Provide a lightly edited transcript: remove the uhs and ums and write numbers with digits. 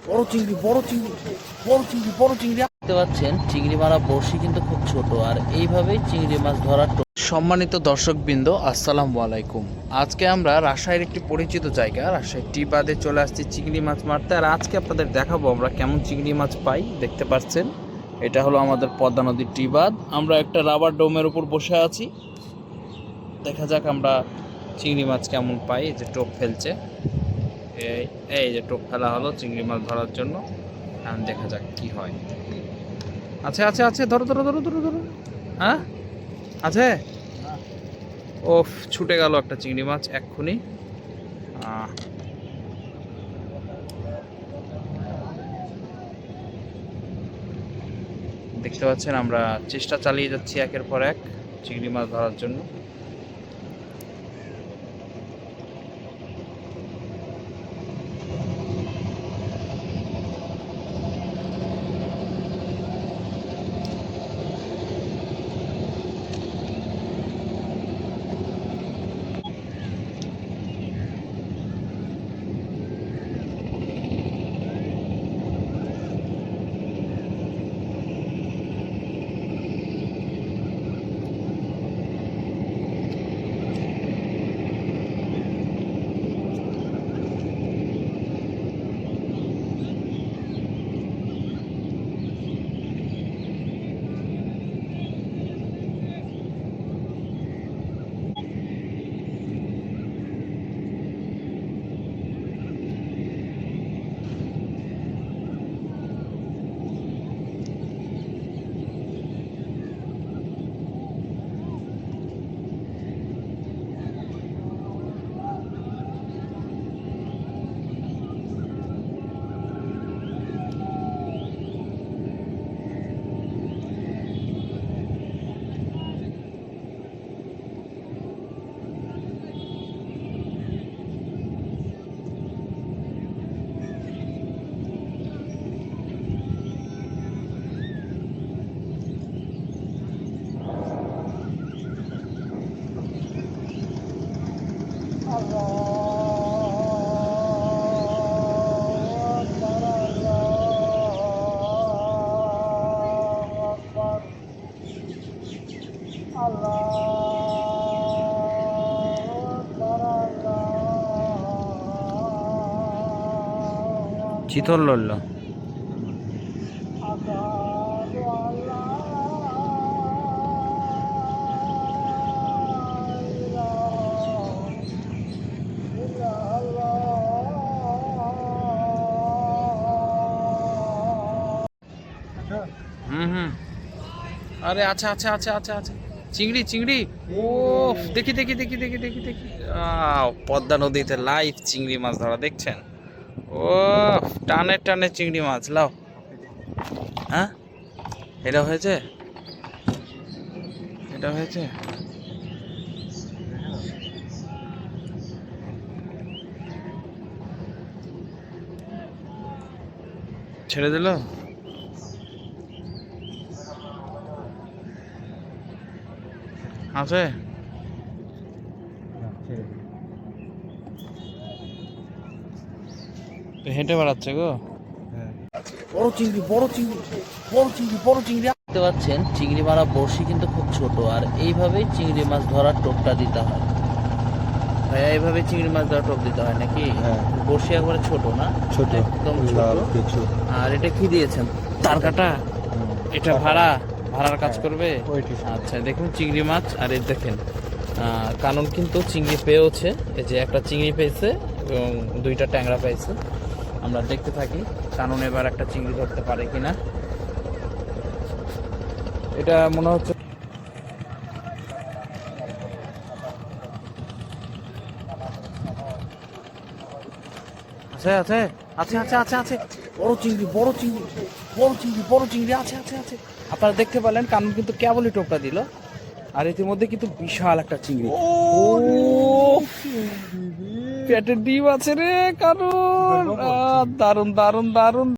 বড় চিংড়ি, বড় চিংড়ি, বড় চিংড়ি, বড় চিংড়ি। দেখতে পাচ্ছেন চিংড়ি মারা বড়শি কিন্তু খুব ছোট, আর এইভাবেই চিংড়ি মাছ ধরার। সম্মানিত দর্শকবৃন্দ, আসসালামু আলাইকুম। আজকে আমরা রাজশাহীর একটি পরিচিত জায়গা রাজশাহী টি বাদে চলে আসছি চিংড়ি মাছ মারতে। আর আজকে আপনাদের দেখাবো আমরা কেমন চিংড়ি মাছ পাই। দেখতে পাচ্ছেন এটা হলো আমাদের পদ্মা নদীর টি বাদ। আমরা একটা রাবার ডোমের উপর বসে আছি। দেখা যাক আমরা চিংড়ি মাছ কেমন পাই। এই যে টোপ ফেলছে, এই যে টোপ ফেলা হলো চিংড়ি মাছ ধরার জন্য। এখন দেখা যাক কি হয়। আছে আছে আছে, ধরো ধরো ধরো ধরো ধরো। হ্যাঁ আছে। ও ছুটে গেল একটা চিংড়ি মাছ এক্ষুনি। দেখতে পাচ্ছেন আমরা চেষ্টা চালিয়ে যাচ্ছি একের পর এক চিংড়ি মাছ ধরার জন্য। চিতল লড়ল। হুম, আরে আচ্ছা আচ্ছা আচ্ছা আচ্ছা আচ্ছা, চিংড়ি চিংড়ি। ও দেখি দেখি দেখি দেখি দেখি দেখি, পদ্মা নদীতে লাইভ চিংড়ি মাছ ধরা দেখছেন। ও টানে টানে চিংড়ি মাছ লাও। হ্যাঁ এটা হয়েছে, এটা হয়েছে। ছেড়ে দিল। আছে হেঁটে বেড়াচ্ছে গো। বড় চিংড়ি, বড় চিংড়ি, বড় চিংড়ি, বড় চিংড়ি। দেখতে পাচ্ছেন চিংড়ি মারা বড়শি কিন্তু খুব ছোট, আর এইভাবেই চিংড়ি মাছ ধরার টোপটা দিতে হয়। ভাইয়া এইভাবে চিংড়ি মাছ ধরার টোপ দিতে হয় নাকি? বড়শি একবারে ছোট না? ছোট, একদম ছোট। আর এটা কি দিয়েছেন? তার কাটা। এটা ভাড়ার কাজ করবে। আচ্ছা দেখুন চিংড়ি মাছ, আর এই দেখেন কানন কিন্তু চিংড়ি পেয়েছে। এই যে একটা চিংড়ি পেয়েছে এবং দুইটা ট্যাংরা পেয়েছে। আমরা দেখতে থাকি কানন এবার একটা চিংড়ি ধরতে পারে কিনা। এটা মনে হচ্ছে আছে আছে আছে আছে আছে আছে, বড় চিংড়ি, বড় চিংড়ি, বড় চিংড়ি, বড় চিংড়ি। আছে আছে আছে। আপনারা দেখতে পেলেন কানন কিন্তু কেবলই টোপটা দিল, আর ইতিমধ্যে কিন্তু বিশাল একটা চিংড়ি। ও পেটের ডিম আছে রে কানন, দারুন দারুন দারুন।